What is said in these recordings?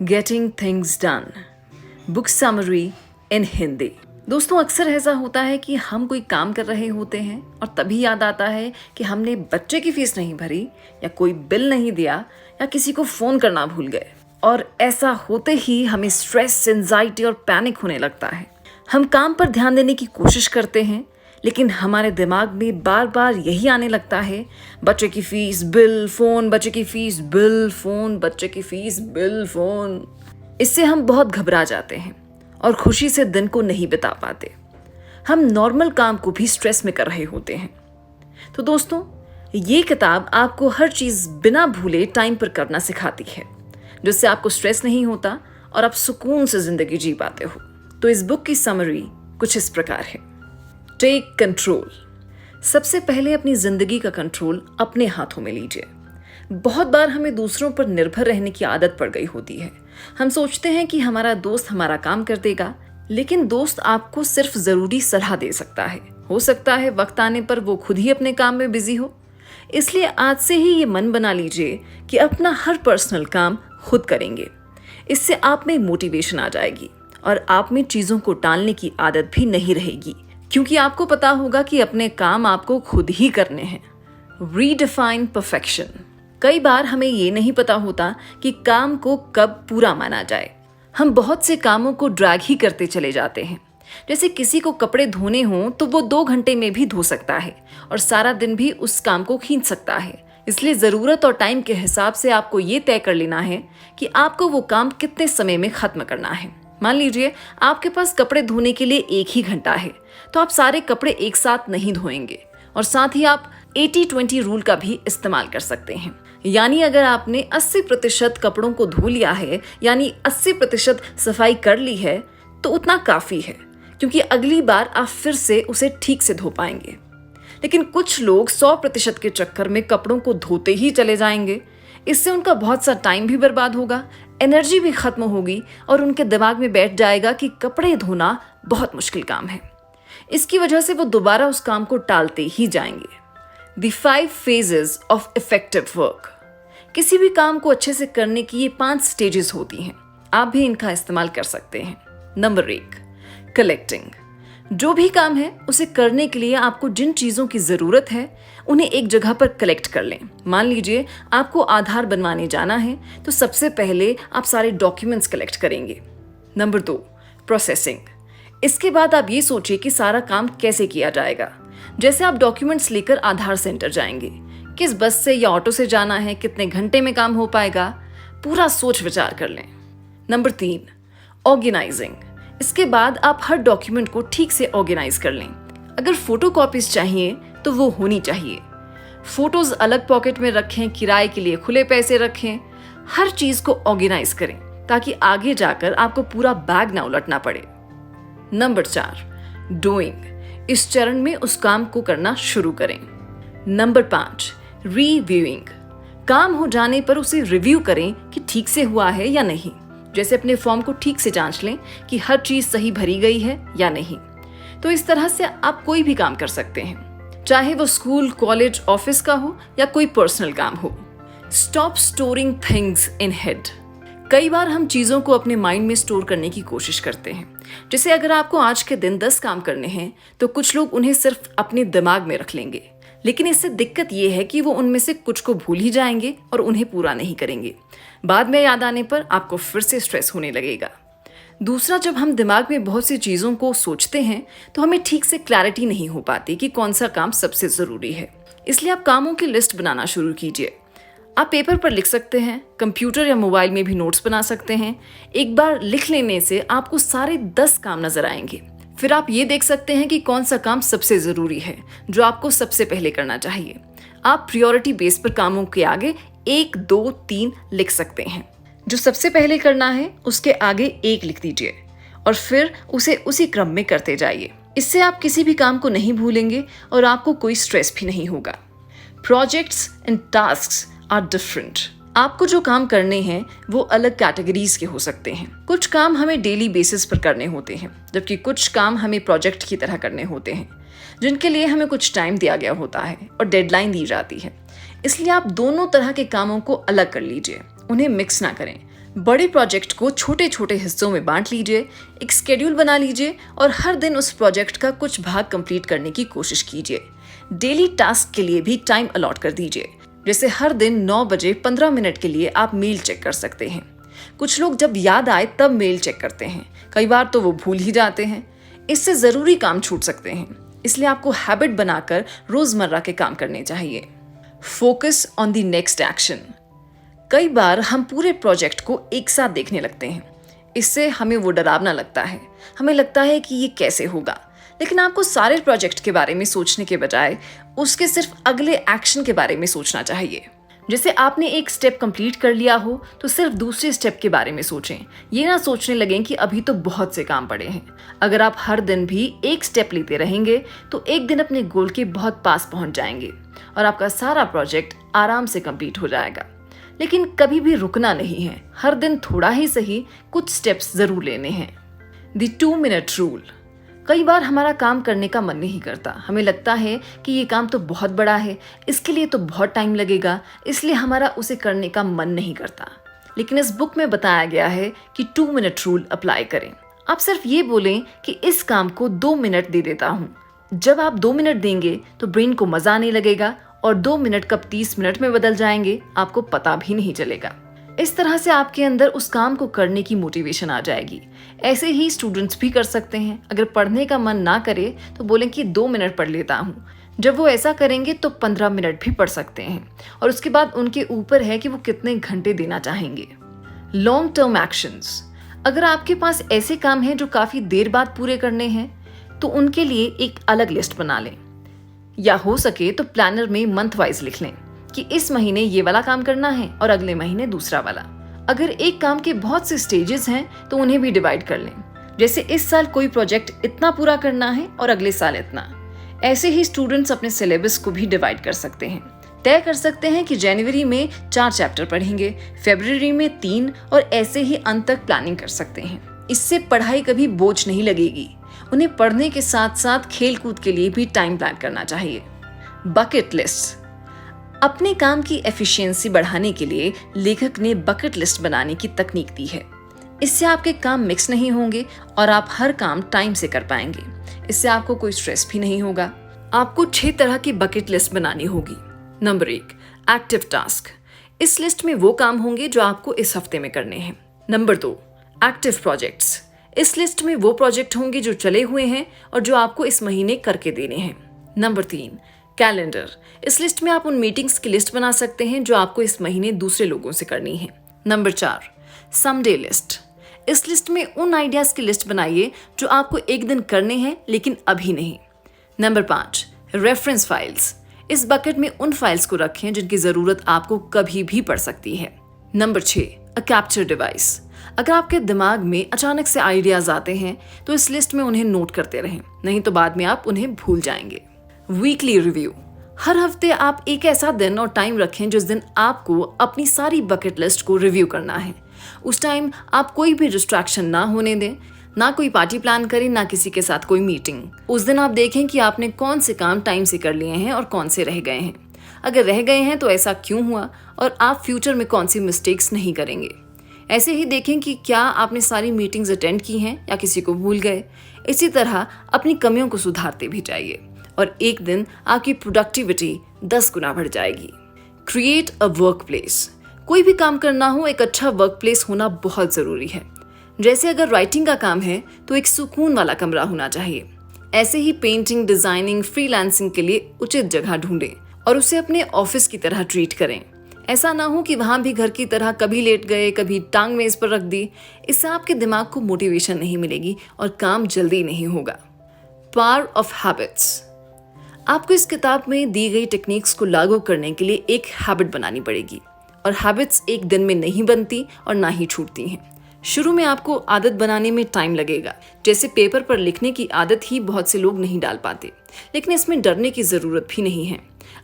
Getting things done, book summary इन हिंदी। दोस्तों, अक्सर ऐसा होता है कि हम कोई काम कर रहे होते हैं और तभी याद आता है कि हमने बच्चे की फीस नहीं भरी या कोई बिल नहीं दिया या किसी को फ़ोन करना भूल गए। और ऐसा होते ही हमें स्ट्रेस, एंजाइटी और पैनिक होने लगता है। हम काम पर ध्यान देने की कोशिश करते हैं, लेकिन हमारे दिमाग में बार बार यही आने लगता है, बच्चे की फीस, बिल, फ़ोन, बच्चे की फीस, बिल, फ़ोन, बच्चे की फीस, बिल, फ़ोन। इससे हम बहुत घबरा जाते हैं और खुशी से दिन को नहीं बिता पाते। हम नॉर्मल काम को भी स्ट्रेस में कर रहे होते हैं। तो दोस्तों, ये किताब आपको हर चीज़ बिना भूले टाइम पर करना सिखाती है, जिससे आपको स्ट्रेस नहीं होता और आप सुकून से ज़िंदगी जी पाते हो। तो इस बुक की समरी कुछ इस प्रकार है। Take control. सबसे पहले अपनी ज़िंदगी का कंट्रोल अपने हाथों में लीजिए। बहुत बार हमें दूसरों पर निर्भर रहने की आदत पड़ गई होती है। हम सोचते हैं कि हमारा दोस्त हमारा काम कर देगा, लेकिन दोस्त आपको सिर्फ ज़रूरी सलाह दे सकता है। हो सकता है वक्त आने पर वो खुद ही अपने काम में बिजी हो। इसलिए आज से ही ये मन बना लीजिए कि अपना हर पर्सनल काम खुद करेंगे। इससे आप में मोटिवेशन आ जाएगी और आप में चीज़ों को टालने की आदत भी नहीं रहेगी, क्योंकि आपको पता होगा कि अपने काम आपको खुद ही करने हैं। Redefine perfection. कई बार हमें ये नहीं पता होता कि काम को कब पूरा माना जाए। हम बहुत से कामों को ड्रैग ही करते चले जाते हैं। जैसे किसी को कपड़े धोने हों तो वो 2 घंटे में भी धो सकता है और सारा दिन भी उस काम को खींच सकता है। इसलिए ज़रूरत और टाइम के हिसाब से आपको ये तय कर लेना है कि आपको वो काम कितने समय में ख़त्म करना है। मान लीजिए आपके पास कपड़े धोने के लिए 1 ही घंटा है, तो आप सारे कपड़े एक साथ नहीं धोएंगे। और साथ ही आप 80-20 रूल का भी इस्तेमाल कर सकते हैं। यानी अगर आपने 80% कपड़ों को धो लिया है, यानी 80% सफाई कर ली है, तो उतना काफ़ी है, क्योंकि अगली बार आप फिर से उसे ठीक से धो पाएंगे। लेकिन कुछ लोग 100% के चक्कर में कपड़ों को धोते ही चले जाएंगे। इससे उनका बहुत सा टाइम भी बर्बाद होगा, एनर्जी भी खत्म होगी और उनके दिमाग में बैठ जाएगा कि कपड़े धोना बहुत मुश्किल काम है। इसकी वजह से वो दोबारा उस काम को टालते ही जाएंगे। The 5 phases of effective work। किसी भी काम को अच्छे से करने की ये 5 स्टेजेस होती हैं। आप भी इनका इस्तेमाल कर सकते हैं। Number 1, collecting. जो भी काम है उसे करने के लिए आपको जिन चीज़ों की ज़रूरत है उन्हें एक जगह पर कलेक्ट कर लें। मान लीजिए आपको आधार बनवाने जाना है, तो सबसे पहले आप सारे डॉक्यूमेंट्स कलेक्ट करेंगे। Number 2, processing. इसके बाद आप ये सोचिए कि सारा काम कैसे किया जाएगा। जैसे आप डॉक्यूमेंट्स लेकर आधार सेंटर जाएंगे, किस बस से या ऑटो से जाना है, कितने घंटे में काम हो पाएगा, पूरा सोच विचार कर लें। Number 3, organising. इसके बाद आप हर डॉक्यूमेंट को ठीक से ऑर्गेनाइज कर लें। अगर फोटोकॉपीज चाहिए तो वो होनी चाहिए। फोटोज अलग पॉकेट में रखें, किराए के लिए खुले पैसे रखें। हर चीज को ऑर्गेनाइज करें ताकि आगे जाकर आपको पूरा बैग ना उलटना पड़े। Number 4, doing. इस चरण में उस काम को करना शुरू करें। Number 5, reviewing. काम हो जाने पर उसे रिव्यू करें कि ठीक से हुआ है या नहीं। जैसे अपने फॉर्म को ठीक से जांच लें कि हर चीज सही भरी गई है या नहीं। तो इस तरह से आप कोई भी काम कर सकते हैं, चाहे वो स्कूल, कॉलेज, ऑफिस का हो या कोई पर्सनल काम हो। Stop storing things in head. कई बार हम चीज़ों को अपने माइंड में स्टोर करने की कोशिश करते हैं। जैसे अगर आपको आज के दिन 10 काम करने हैं, तो कुछ लोग उन्हें सिर्फ अपने दिमाग में रख लेंगे। लेकिन इससे दिक्कत ये है कि वो उनमें से कुछ को भूल ही जाएंगे और उन्हें पूरा नहीं करेंगे। बाद में याद आने पर आपको फिर से स्ट्रेस होने लगेगा। दूसरा, जब हम दिमाग में बहुत सी चीज़ों को सोचते हैं तो हमें ठीक से क्लैरिटी नहीं हो पाती कि कौन सा काम सबसे ज़रूरी है। इसलिए आप कामों की लिस्ट बनाना शुरू कीजिए। आप पेपर पर लिख सकते हैं, कंप्यूटर या मोबाइल में भी नोट्स बना सकते हैं। एक बार लिख लेने से आपको सारे 10 काम नजर आएंगे। फिर आप ये देख सकते हैं कि कौन सा काम सबसे ज़रूरी है, जो आपको सबसे पहले करना चाहिए। आप प्रायोरिटी बेस पर कामों के आगे 1, 2, 3 लिख सकते हैं। जो सबसे पहले करना है उसके आगे 1 लिख दीजिए और फिर उसे उसी क्रम में करते जाइए। इससे आप किसी भी काम को नहीं भूलेंगे और आपको कोई स्ट्रेस भी नहीं होगा। Projects and tasks are different. आपको जो काम करने हैं वो अलग कैटेगरीज के हो सकते हैं। कुछ काम हमें डेली बेसिस पर करने होते हैं, जबकि कुछ काम हमें प्रोजेक्ट की तरह करने होते हैं, जिनके लिए हमें कुछ टाइम दिया गया होता है और डेडलाइन दी जाती है। इसलिए आप दोनों तरह के कामों को अलग कर लीजिए, उन्हें मिक्स ना करें। बड़े प्रोजेक्ट को छोटे छोटे हिस्सों में बांट लीजिए, एक स्केड्यूल बना लीजिए और हर दिन उस प्रोजेक्ट का कुछ भाग कंप्लीट करने की कोशिश कीजिए। डेली टास्क के लिए भी टाइम अलॉट कर दीजिए, जैसे हर दिन 9 बजे 15 मिनट के लिए आप मेल चेक कर सकते हैं। कुछ लोग जब याद आए तब मेल चेक करते हैं, कई बार तो वो भूल ही जाते हैं। इससे ज़रूरी काम छूट सकते हैं, इसलिए आपको हैबिट बनाकर रोज़मर्रा के काम करने चाहिए। Focus on the next action. कई बार हम पूरे प्रोजेक्ट को एक साथ देखने लगते हैं, इससे हमें वो डरावना लगता है। हमें लगता है कि ये कैसे होगा, लेकिन आपको सारे प्रोजेक्ट के बारे में सोचने के बजाय उसके सिर्फ अगले एक्शन के बारे में सोचना चाहिए। जैसे आपने एक स्टेप कंप्लीट कर लिया हो तो सिर्फ दूसरे स्टेप के बारे में सोचें। ये ना सोचने लगें कि अभी तो बहुत से काम पड़े हैं। अगर आप हर दिन भी एक स्टेप लेते रहेंगे तो एक दिन अपने गोल के बहुत पास पहुंच जाएंगे और आपका सारा प्रोजेक्ट आराम से कंप्लीट हो जाएगा। लेकिन कभी भी रुकना नहीं है, हर दिन थोड़ा ही सही कुछ स्टेप्स जरूर लेने हैं। The 2 minute rule. कई बार हमारा काम करने का मन नहीं करता, हमें लगता है कि ये काम तो बहुत बड़ा है, इसके लिए तो बहुत टाइम लगेगा, इसलिए हमारा उसे करने का मन नहीं करता। लेकिन इस बुक में बताया गया है कि 2 मिनट रूल अप्लाई करें। आप सिर्फ ये बोलें कि इस काम को 2 मिनट दे देता हूँ। जब आप 2 मिनट देंगे तो ब्रेन को मजा आने लगेगा और 2 मिनट कब 30 मिनट में बदल जाएंगे आपको पता भी नहीं चलेगा। इस तरह से आपके अंदर उस काम को करने की मोटिवेशन आ जाएगी। ऐसे ही स्टूडेंट्स भी कर सकते हैं। अगर पढ़ने का मन ना करे तो बोलें कि 2 मिनट पढ़ लेता हूँ। जब वो ऐसा करेंगे तो 15 मिनट भी पढ़ सकते हैं और उसके बाद उनके ऊपर है कि वो कितने घंटे देना चाहेंगे। Long term actions. अगर आपके पास ऐसे काम हैं जो काफ़ी देर बाद पूरे करने हैं तो उनके लिए एक अलग लिस्ट बना लें, या हो सके तो प्लानर में मंथ वाइज लिख लें कि इस महीने ये वाला काम करना है और अगले महीने दूसरा वाला। अगर एक काम के बहुत से स्टेजेस हैं तो उन्हें भी डिवाइड कर लें, जैसे इस साल कोई प्रोजेक्ट इतना पूरा करना है और अगले साल इतना। ऐसे ही स्टूडेंट्स अपने सिलेबस को भी डिवाइड कर सकते हैं। तय कर सकते हैं कि जनवरी में 4 चैप्टर पढ़ेंगे, फरवरी में 3 और ऐसे ही अंत तक प्लानिंग कर सकते हैं। इससे पढ़ाई कभी बोझ नहीं लगेगी। उन्हें पढ़ने के साथ साथ खेल कूद के लिए भी टाइम प्लान करना चाहिए। Bucket list. अपने काम की एफिशिएंसी बढ़ाने के लिए लेखक ने बकेट लिस्ट बनाने की तकनीक दी है। इससे आपके काम मिक्स नहीं होंगे और आप हर काम टाइम से कर पाएंगे। इससे आपको कोई स्ट्रेस भी नहीं होगा। आपको 6 तरह की बकेट लिस्ट बनानी होगी। Number 1, active task. इस लिस्ट में वो काम होंगे जो आपको इस हफ्ते में करने हैं। Number 2, active projects. इस लिस्ट में वो प्रोजेक्ट होंगे जो चले हुए हैं और जो आपको इस महीने करके देने हैं। Number 3, calendar. इस लिस्ट में आप उन मीटिंग्स की लिस्ट बना सकते हैं जो आपको इस महीने दूसरे लोगों से करनी है। Number 4, someday list. इस लिस्ट में उन आइडियाज की लिस्ट बनाइए जो आपको एक दिन करने हैं लेकिन अभी नहीं। Number 5, reference files. इस बकेट में उन फाइल्स को रखें जिनकी जरूरत आपको कभी भी पड़ सकती है। नंबर 6, अ कैप्चर डिवाइस। अगर आपके दिमाग में अचानक से आइडियाज आते हैं तो इस लिस्ट में उन्हें नोट करते रहें, नहीं तो बाद में आप उन्हें भूल जाएंगे। Weekly review. हर हफ्ते आप एक ऐसा दिन और टाइम रखें जिस दिन आपको अपनी सारी बकेट लिस्ट को रिव्यू करना है। उस टाइम आप कोई भी डिस्ट्रैक्शन ना होने दें, ना कोई पार्टी प्लान करें, ना किसी के साथ कोई मीटिंग। उस दिन आप देखें कि आपने कौन से काम टाइम से कर लिए हैं और कौन से रह गए हैं। अगर रह गए हैं तो ऐसा क्यों हुआ और आप फ्यूचर में कौन सी मिस्टेक्स नहीं करेंगे। ऐसे ही देखें कि क्या आपने सारी मीटिंग्स अटेंड की हैं या किसी को भूल गए। इसी तरह अपनी कमियों को सुधारते भी जाइए और एक दिन आपकी प्रोडक्टिविटी 10 गुना बढ़ जाएगी। Create a work place. कोई भी काम करना हो, एक अच्छा वर्क प्लेस होना बहुत ज़रूरी है। जैसे अगर राइटिंग का काम है तो एक सुकून वाला कमरा होना चाहिए। ऐसे ही पेंटिंग, डिजाइनिंग, फ्रीलांसिंग के लिए उचित जगह ढूंढें और उसे अपने ऑफिस की तरह ट्रीट करें। ऐसा ना हो कि वहाँ भी घर की तरह कभी लेट गए, कभी टांग मेज पर रख दी। इससे आपके दिमाग को मोटिवेशन नहीं मिलेगी और काम जल्दी नहीं होगा। Power of habits. आपको इस किताब में दी गई टेक्निक्स को लागू करने के लिए एक हैबिट बनानी पड़ेगी और हैबिट्स एक दिन में नहीं बनती और ना ही छूटती हैं। शुरू में आपको आदत बनाने में टाइम लगेगा। जैसे पेपर पर लिखने की आदत ही बहुत से लोग नहीं डाल पाते, लेकिन इसमें डरने की ज़रूरत भी नहीं है।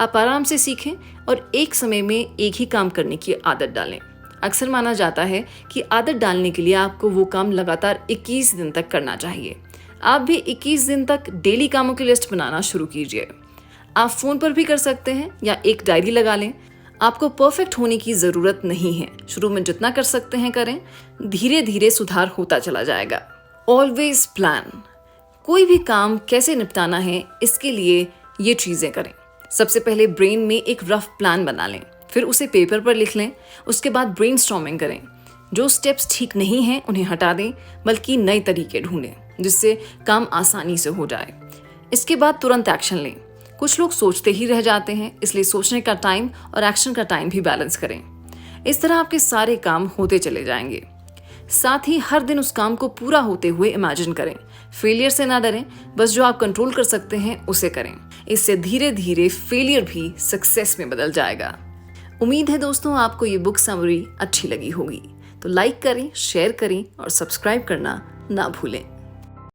आप आराम से सीखें और एक समय में एक ही काम करने की आदत डालें। अक्सर माना जाता है कि आदत डालने के लिए आपको वो काम लगातार 21 दिन तक करना चाहिए। आप भी 21 दिन तक डेली कामों की लिस्ट बनाना शुरू कीजिए। आप फ़ोन पर भी कर सकते हैं या एक डायरी लगा लें। आपको परफेक्ट होने की ज़रूरत नहीं है। शुरू में जितना कर सकते हैं करें, धीरे धीरे सुधार होता चला जाएगा। Always plan. कोई भी काम कैसे निपटाना है, इसके लिए ये चीज़ें करें। सबसे पहले ब्रेन में एक रफ प्लान बना लें, फिर उसे पेपर पर लिख लें। उसके बाद ब्रेनस्टॉर्मिंग करें। जो स्टेप्स ठीक नहीं हैं उन्हें हटा दें, बल्कि नए तरीके ढूंढें जिससे काम आसानी से हो जाए। इसके बाद तुरंत एक्शन लें। कुछ लोग सोचते ही रह जाते हैं, इसलिए सोचने का टाइम और एक्शन का टाइम भी बैलेंस करें। इस तरह आपके सारे काम होते चले जाएंगे। साथ ही हर दिन उस काम को पूरा होते हुए इमेजिन करें। फेलियर से ना डरें, बस जो आप कंट्रोल कर सकते हैं उसे करें। इससे धीरे धीरे फेलियर भी सक्सेस में बदल जाएगा। उम्मीद है दोस्तों आपको ये बुक समरी अच्छी लगी होगी। तो लाइक करें, शेयर करें और सब्सक्राइब करना ना भूलें।